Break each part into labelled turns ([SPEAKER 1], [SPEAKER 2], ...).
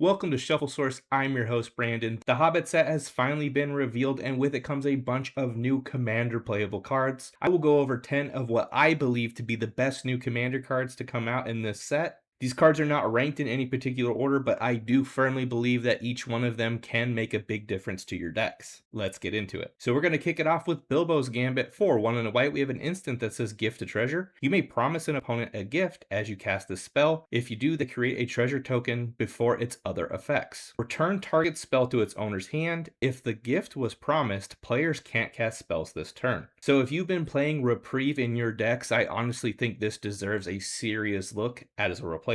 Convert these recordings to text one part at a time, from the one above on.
[SPEAKER 1] Welcome to Shuffle Source. I'm your host, Brandon. The Hobbit set has finally been revealed, and with it comes a bunch of new Commander playable cards. I will go over 10 of what I believe to be the best new Commander cards to come out in this set. These cards are not ranked in any particular order, but I do firmly believe that each one of them can make a big difference to your decks. Let's get into it. So we're going to kick it off with Bilbo's Gambit. For 1 and a white, we have an instant that says Gift a Treasure. You may promise an opponent a gift as you cast this spell. If you do, they create a treasure token before its other effects. Return target spell to its owner's hand. If the gift was promised, players can't cast spells this turn. So if you've been playing Reprieve in your decks, I honestly think this deserves a serious look as a replacement.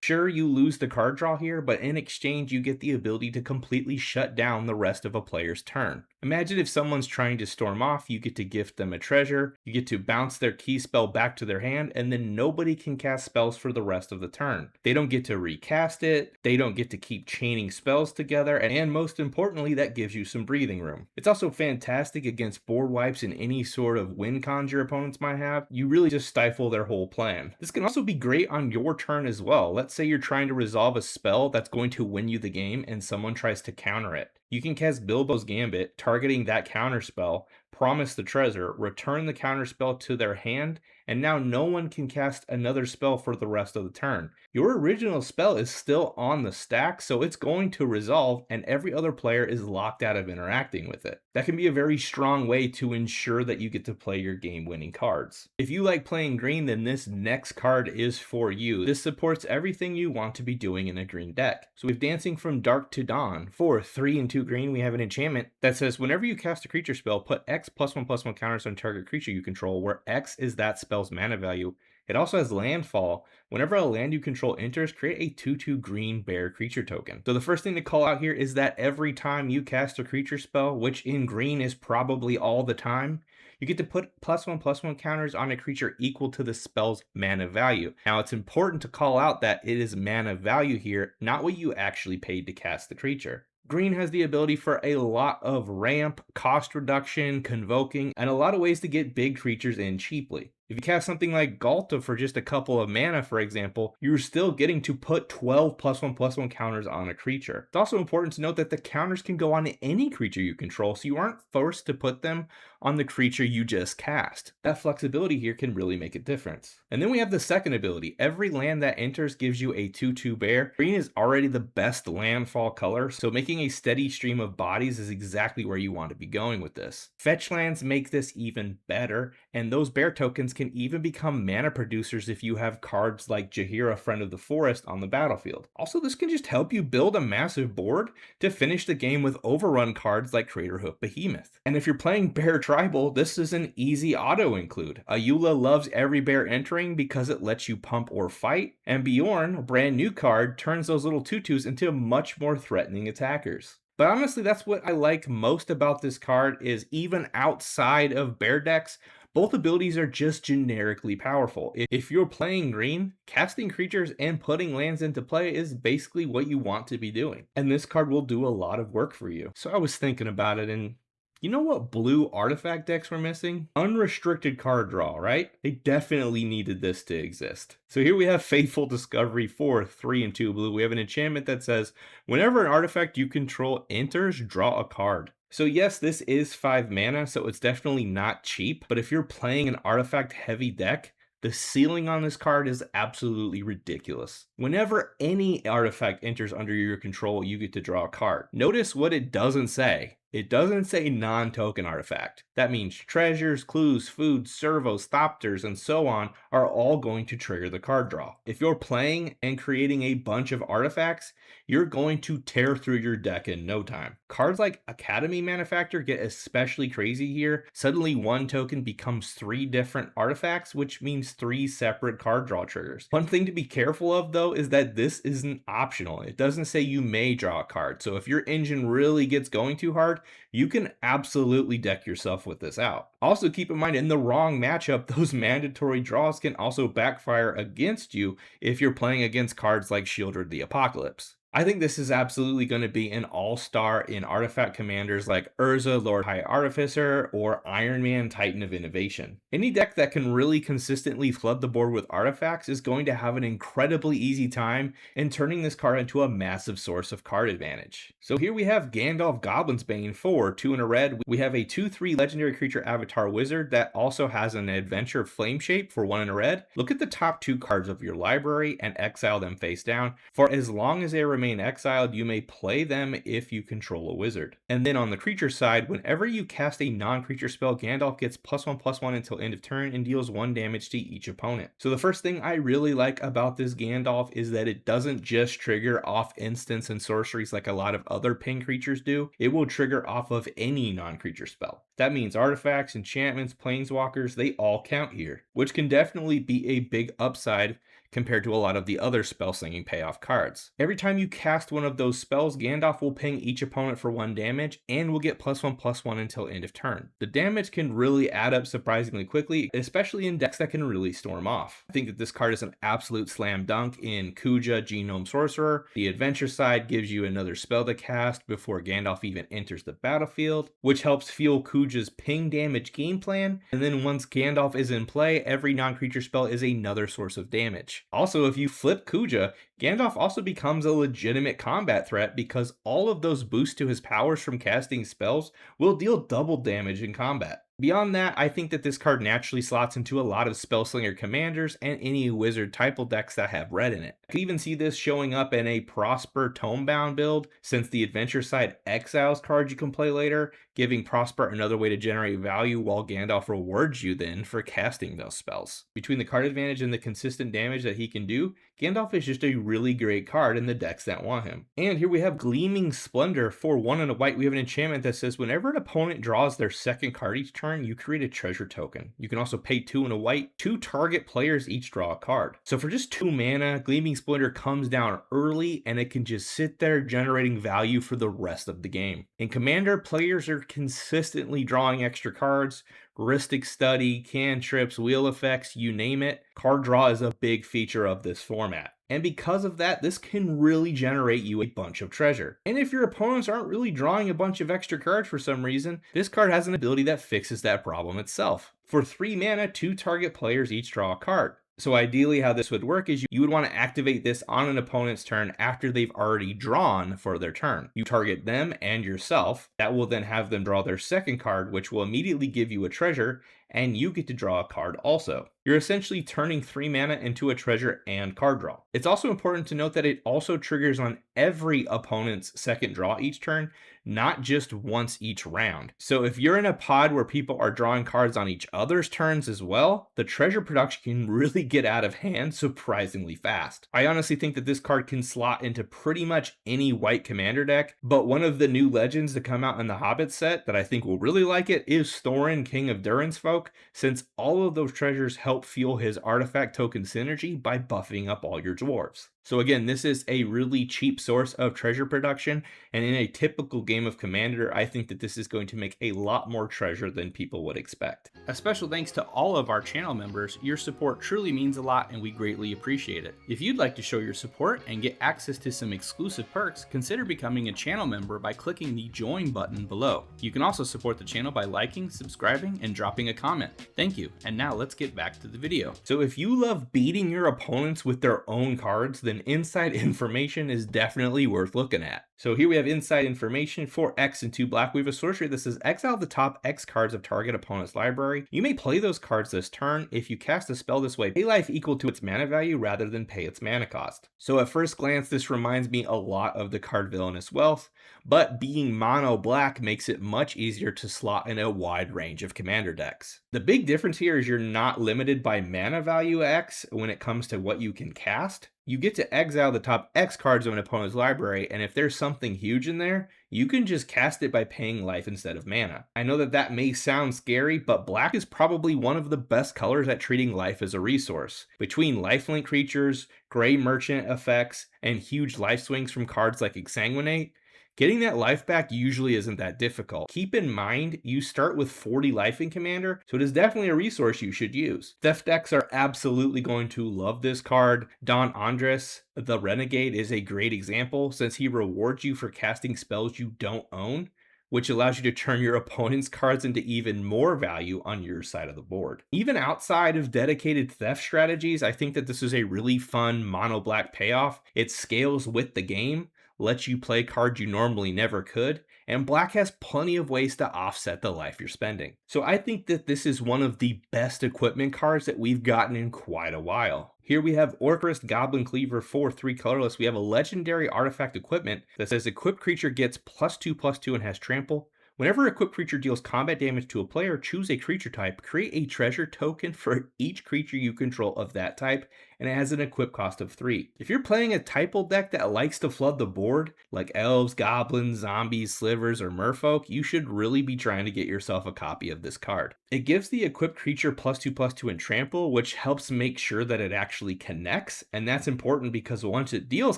[SPEAKER 1] Sure, you lose the card draw here, but in exchange you get the ability to completely shut down the rest of a player's turn. Imagine if someone's trying to storm off, you get to gift them a treasure, you get to bounce their key spell back to their hand, and then nobody can cast spells for the rest of the turn. They don't get to recast it, they don't get to keep chaining spells together, and most importantly, that gives you some breathing room. It's also fantastic against board wipes and any sort of win cons your opponents might have. You really just stifle their whole plan. This can also be great on your turn as well. Let's say you're trying to resolve a spell that's going to win you the game and someone tries to counter it. You can cast Bilbo's Gambit, targeting that counter spell, promise the treasure, return the counter spell to their hand, and now no one can cast another spell for the rest of the turn. Your original spell is still on the stack, so it's going to resolve, and every other player is locked out of interacting with it. That can be a very strong way to ensure that you get to play your game-winning cards. If you like playing green, then this next card is for you. This supports everything you want to be doing in a green deck. So we have Dancing from Dark to Dawn. For 3 and 2 green, we have an enchantment that says whenever you cast a creature spell, put X +1/+1 counters on target creature you control, where X is that spell's mana value. It also has landfall. Whenever a land you control enters, create a 2/2 green bear creature token. So the first thing to call out here is that every time you cast a creature spell, which in green is probably all the time, you get to put +1/+1 counters on a creature equal to the spell's mana value. Now it's important to call out that it is mana value here, not what you actually paid to cast the creature. Green has the ability for a lot of ramp, cost reduction, convoking, and a lot of ways to get big creatures in cheaply. If you cast something like Galta for just a couple of mana, for example, you're still getting to put 12 +1/+1 counters on a creature. It's also important to note that the counters can go on any creature you control, so you aren't forced to put them on the creature you just cast. That flexibility here can really make a difference. And then we have the second ability. Every land that enters gives you a 2/2 bear. Green is already the best landfall color, so making a steady stream of bodies is exactly where you want to be going with this. Fetch lands make this even better, and those bear tokens can even become mana producers if you have cards like Jaheira, Friend of the Forest, on the battlefield. Also, this can just help you build a massive board to finish the game with overrun cards like Craterhoof Behemoth. And if you're playing Bear Tribal, this is an easy auto include. Ayula loves every bear entering because it lets you pump or fight, and Bjorn, a brand new card, turns those little tutus into much more threatening attackers. But honestly, that's what I like most about this card is even outside of bear decks, both abilities are just generically powerful. If you're playing green, casting creatures and putting lands into play is basically what you want to be doing. And this card will do a lot of work for you. So I was thinking about it, and you know what blue artifact decks were missing? Unrestricted card draw, right? They definitely needed this to exist. So here we have Fateful Discovery for 3 and 2 blue. We have an enchantment that says, whenever an artifact you control enters, draw a card. So yes, this is 5 mana, so it's definitely not cheap, but if you're playing an artifact heavy deck, the ceiling on this card is absolutely ridiculous. Whenever any artifact enters under your control, you get to draw a card. Notice what it doesn't say. It doesn't say non-token artifact. That means treasures, clues, food, servos, thopters, and so on are all going to trigger the card draw. If you're playing and creating a bunch of artifacts, you're going to tear through your deck in no time. Cards like Academy Manufactor get especially crazy here. Suddenly one token becomes 3 different artifacts, which means 3 separate card draw triggers. One thing to be careful of though is that this isn't optional. It doesn't say you may draw a card. So if your engine really gets going too hard, you can absolutely deck yourself with this out. Also keep in mind, in the wrong matchup, those mandatory draws can also backfire against you if you're playing against cards like Sheoldred the Apocalypse. I think this is absolutely going to be an all-star in artifact commanders like Urza, Lord High Artificer, or Iron Man, Titan of Innovation. Any deck that can really consistently flood the board with artifacts is going to have an incredibly easy time in turning this card into a massive source of card advantage. So here we have Gandalf Goblin's Bane for 2 and a red. We have a 2/3 legendary creature avatar wizard that also has an adventure flame shape for 1 and a red. Look at the top 2 cards of your library and exile them face down. For as long as they remain exiled, you may play them if you control a wizard. And then on the creature side, whenever you cast a non-creature spell, Gandalf gets +1/+1 until end of turn and deals 1 damage to each opponent. So the first thing I really like about this Gandalf is that it doesn't just trigger off instants and sorceries like a lot of other ping creatures do. It will trigger off of any non-creature spell. That means artifacts, enchantments, planeswalkers, they all count here, which can definitely be a big upside compared to a lot of the other spell slinging payoff cards. Every time you cast one of those spells, Gandalf will ping each opponent for 1 damage and will get +1/+1 until end of turn. The damage can really add up surprisingly quickly, especially in decks that can really storm off. I think that this card is an absolute slam dunk in Kuja Genome Sorcerer. The adventure side gives you another spell to cast before Gandalf even enters the battlefield, which helps fuel Kuja's ping damage game plan, and then once Gandalf is in play, every non-creature spell is another source of damage. Also, if you flip Kuja, Gandalf also becomes a legitimate combat threat because all of those boosts to his powers from casting spells will deal double damage in combat. Beyond that, I think that this card naturally slots into a lot of Spellslinger commanders and any wizard typal decks that have red in it. I could even see this showing up in a Prosper Tomebound build, since the adventure side exiles cards you can play later, giving Prosper another way to generate value while Gandalf rewards you then for casting those spells. Between the card advantage and the consistent damage that he can do, Gandalf is just a really great card in the decks that want him. And here we have Gleaming Splendor for 1 and a white. We have an enchantment that says whenever an opponent draws their second card each turn, you create a treasure token. You can also pay 2 and a white. 2 target players each draw a card. So for just 2 mana, Gleaming Splendor comes down early and it can just sit there generating value for the rest of the game. In Commander, players are consistently drawing extra cards. Rhystic Study, cantrips, wheel effects, you name it. Card draw is a big feature of this format. And because of that, this can really generate you a bunch of treasure. And if your opponents aren't really drawing a bunch of extra cards for some reason, this card has an ability that fixes that problem itself. For 3 mana, 2 target players each draw a card. So ideally how this would work is you would want to activate this on an opponent's turn after they've already drawn for their turn. You target them and yourself. That will then have them draw their second card, which will immediately give you a treasure, and you get to draw a card also. You're essentially turning 3 mana into a treasure and card draw. It's also important to note that it also triggers on every opponent's second draw each turn, not just once each round. So if you're in a pod where people are drawing cards on each other's turns as well, the treasure production can really get out of hand surprisingly fast. I honestly think that this card can slot into pretty much any white commander deck, but one of the new legends to come out in the Hobbit set that I think will really like it is Thorin, King of Durin's Folk, since all of those treasures help fuel his artifact token synergy by buffing up all your dwarves. So again, this is a really cheap source of treasure production, and in a typical game of Commander, I think that this is going to make a lot more treasure than people would expect. A special thanks to all of our channel members. Your support truly means a lot and we greatly appreciate it. If you'd like to show your support and get access to some exclusive perks, consider becoming a channel member by clicking the join button below. You can also support the channel by liking, subscribing, and dropping a comment. Thank you, and now let's get back to the video. So if you love beating your opponents with their own cards, then inside information is definitely worth looking at. So here we have inside information for X and 2 black. We have a sorcery that says exile the top X cards of target opponent's library. You may play those cards this turn. If you cast a spell this way, pay life equal to its mana value rather than pay its mana cost. So at first glance, this reminds me a lot of the card Villainous Wealth, but being mono black makes it much easier to slot in a wide range of commander decks. The big difference here is you're not limited by mana value X when it comes to what you can cast. You get to exile the top X cards of an opponent's library, and if there's something huge in there, you can just cast it by paying life instead of mana. I know that that may sound scary, but black is probably one of the best colors at treating life as a resource. Between lifelink creatures, gray merchant effects, and huge life swings from cards like Exsanguinate, Getting that life back usually isn't that difficult. Keep in mind, you start with 40 life in Commander, so it is definitely a resource you should use. Theft decks are absolutely going to love this card. Don Andres, the Renegade, is a great example since he rewards you for casting spells you don't own, which allows you to turn your opponent's cards into even more value on your side of the board. Even outside of dedicated theft strategies, I think that this is a really fun mono black payoff. It scales with the game, lets you play cards you normally never could, and black has plenty of ways to offset the life you're spending. So I think that this is one of the best equipment cards that we've gotten in quite a while. Here we have Orcrist Goblin-cleaver for 3 colorless. We have a legendary artifact equipment that says equipped creature gets +2/+2 and has trample. Whenever equipped creature deals combat damage to a player, choose a creature type, create a treasure token for each creature you control of that type, and it has an equip cost of 3. If you're playing a typal deck that likes to flood the board, like elves, goblins, zombies, slivers, or merfolk, you should really be trying to get yourself a copy of this card. It gives the equipped creature +2/+2 and trample, which helps make sure that it actually connects, and that's important because once it deals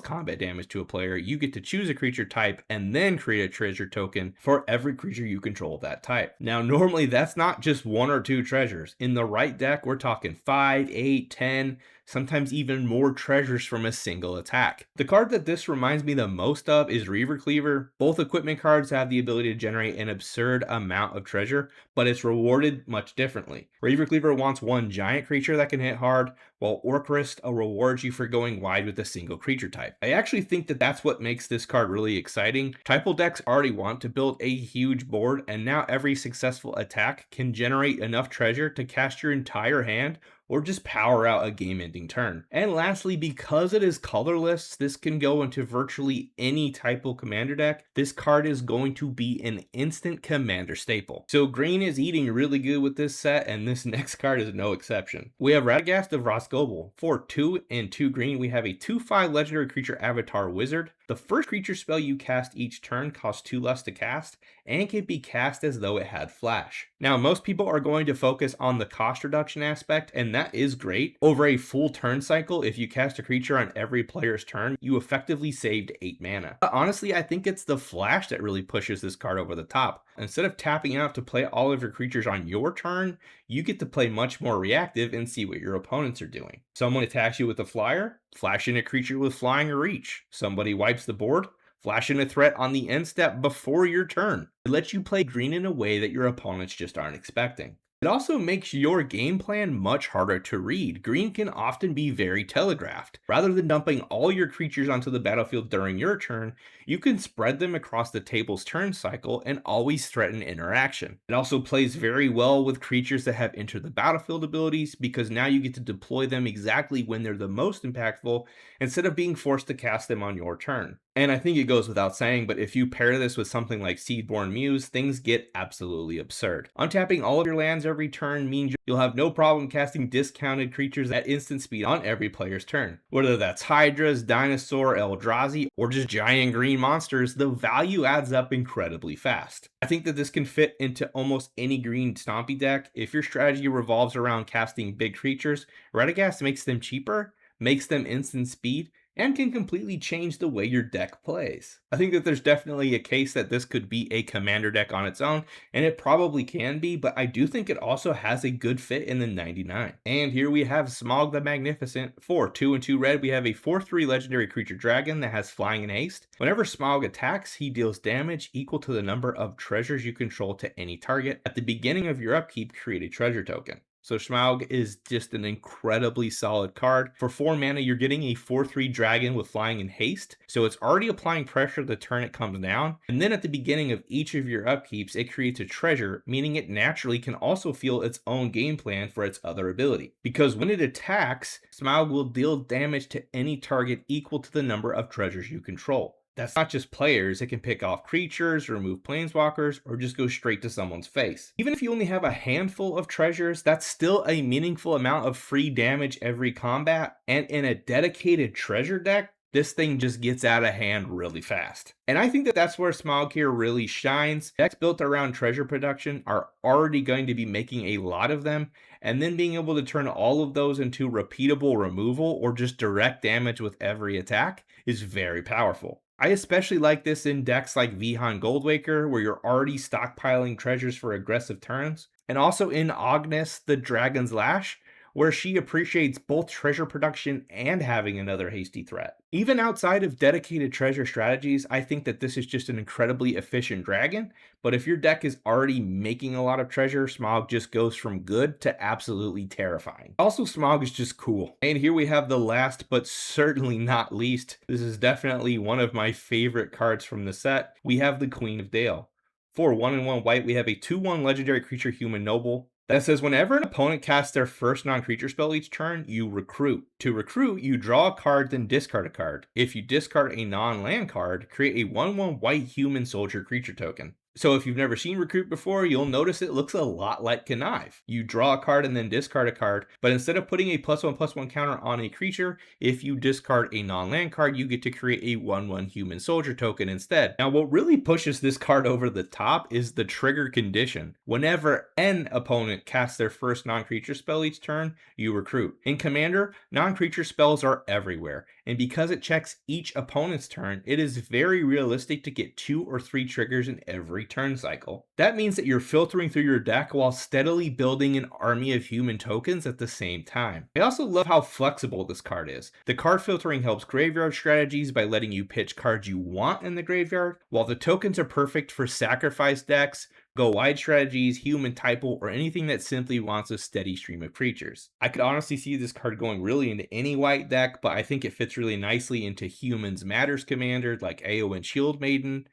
[SPEAKER 1] combat damage to a player, you get to choose a creature type and then create a treasure token for every creature you control of that type. Now, normally that's not just 1 or 2 treasures. In the right deck, we're talking 5, 8, 10, sometimes even more treasures from a single attack. The card that this reminds me the most of is Reaver-Cleaver. Both equipment cards have the ability to generate an absurd amount of treasure, but it's rewarded much differently. Reaver-Cleaver wants 1 giant creature that can hit hard, while Orcrist rewards you for going wide with a single creature type. I actually think that that's what makes this card really exciting. Typal decks already want to build a huge board, and now every successful attack can generate enough treasure to cast your entire hand or just power out a game-ending turn. And lastly, because it is colorless, this can go into virtually any typal commander deck. This card is going to be an instant commander staple. So green is eating really good with this set, and this next card is no exception. We have Radagast of Rhosgobel. For 2 and 2 green, we have a 2/5 legendary creature avatar wizard. The first creature spell you cast each turn costs 2 less to cast, and can be cast as though it had flash. Now, most people are going to focus on the cost reduction aspect, and that is great. Over a full turn cycle, if you cast a creature on every player's turn, you effectively saved 8 mana. But honestly, I think it's the flash that really pushes this card over the top. Instead of tapping out to play all of your creatures on your turn, you get to play much more reactive and see what your opponents are doing. Someone attacks you with a flyer, flash in a creature with flying or reach. Somebody wipes the board, flash in a threat on the end step before your turn. It lets you play green in a way that your opponents just aren't expecting. It also makes your game plan much harder to read. Green can often be very telegraphed. Rather than dumping all your creatures onto the battlefield during your turn, you can spread them across the table's turn cycle and always threaten interaction. It also plays very well with creatures that have enter the battlefield abilities because now you get to deploy them exactly when they're the most impactful instead of being forced to cast them on your turn. And I think it goes without saying, but if you pair this with something like Seedborn Muse, things get absolutely absurd. Untapping all of your lands every turn means you'll have no problem casting discounted creatures at instant speed on every player's turn. Whether that's Hydras, Dinosaur, Eldrazi, or just giant green monsters, the value adds up incredibly fast. I think that this can fit into almost any green stompy deck. If your strategy revolves around casting big creatures, Radagast makes them cheaper, makes them instant speed, and can completely change the way your deck plays. I think that there's definitely a case that this could be a commander deck on its own, and it probably can be, but I do think it also has a good fit in the 99. And here we have Smaug the Magnificent. For 2 and 2 red, we have a 4/3 legendary creature dragon that has flying and haste. Whenever Smaug attacks, he deals damage equal to the number of treasures you control to any target. At the beginning of your upkeep, create a treasure token. So Smaug is just an incredibly solid card. For 4 mana, you're getting a 4/3 dragon with flying and haste, so it's already applying pressure the turn it comes down. And then at the beginning of each of your upkeeps, it creates a treasure, meaning it naturally can also feel its own game plan for its other ability. Because when it attacks, Smaug will deal damage to any target equal to the number of treasures you control. That's not just players, it can pick off creatures, remove planeswalkers, or just go straight to someone's face. Even if you only have a handful of treasures, that's still a meaningful amount of free damage every combat, and in a dedicated treasure deck, this thing just gets out of hand really fast. And I think that that's where Smaug here really shines. Decks built around treasure production are already going to be making a lot of them, and then being able to turn all of those into repeatable removal or just direct damage with every attack is very powerful. I especially like this in decks like Vihan Goldwaker, where you're already stockpiling treasures for aggressive turns, and also in Agnes the Dragon's Lash, where she appreciates both treasure production and having another hasty threat. Even outside of dedicated treasure strategies, I think that this is just an incredibly efficient dragon, but if your deck is already making a lot of treasure, Smaug just goes from good to absolutely terrifying. Also, Smaug is just cool. And here we have the last but certainly not least. This is definitely one of my favorite cards from the set. We have the Queen of Dale. For 1/1 white, we have a 2/1 legendary creature human noble that says whenever an opponent casts their first non-creature spell each turn, you recruit. To recruit, you draw a card, then discard a card. If you discard a non-land card, create a 1/1 white human soldier creature token. So if you've never seen Recruit before, you'll notice it looks a lot like Connive. You draw a card and then discard a card, but instead of putting a +1/+1 counter on a creature, if you discard a non-land card, you get to create a 1/1 human soldier token instead. Now what really pushes this card over the top is the trigger condition. Whenever an opponent casts their first non-creature spell each turn, you recruit. In Commander, non-creature spells are everywhere, and because it checks each opponent's turn, it is very realistic to get 2 or 3 triggers in every turn cycle. That means that you're filtering through your deck while steadily building an army of human tokens at the same time. I also love how flexible this card is. The card filtering helps graveyard strategies by letting you pitch cards you want in the graveyard, while the tokens are perfect for sacrifice decks, go wide strategies, human typo, or anything that simply wants a steady stream of creatures. I could honestly see this card going really into any white deck, but I think it fits really nicely into Humans Matters Commander like Eowyn Shield Maiden,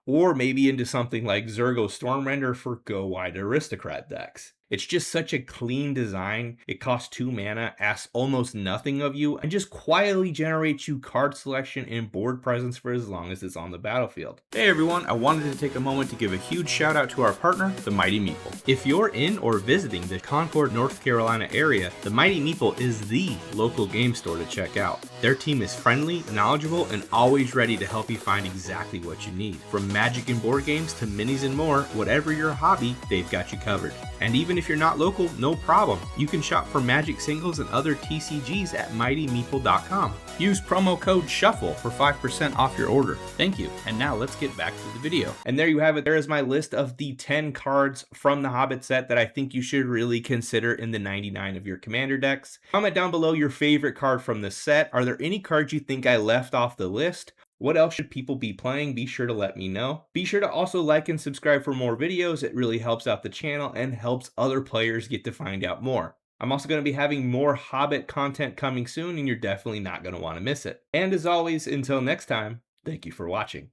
[SPEAKER 1] or maybe into something like Zurgo Stormrender for go wide aristocrat decks. It's just such a clean design. It costs 2 mana, asks almost nothing of you, and just quietly generates you card selection and board presence for as long as it's on the battlefield. Hey everyone, I wanted to take a moment to give a huge shout out to our partner, the Mighty Meeple. If you're in or visiting the Concord, North Carolina area, the Mighty Meeple is the local game store to check out. Their team is friendly, knowledgeable, and always ready to help you find exactly what you need. From magic and board games to minis and more, whatever your hobby, they've got you covered. And even if you're not local, no problem. You can shop for Magic singles and other TCGs at mightymeeple.com. Use promo code SHUFFLE for 5% off your order. Thank you. And now let's get back to the video. And there you have it. There is my list of the 10 cards from the Hobbit set that I think you should really consider in the 99 of your Commander decks. Comment down below your favorite card from the set. Are there any cards you think I left off the list? What else should people be playing? Be sure to let me know. Be sure to also like and subscribe for more videos. It really helps out the channel and helps other players get to find out more. I'm also going to be having more Hobbit content coming soon, and you're definitely not going to want to miss it. And as always, until next time, thank you for watching.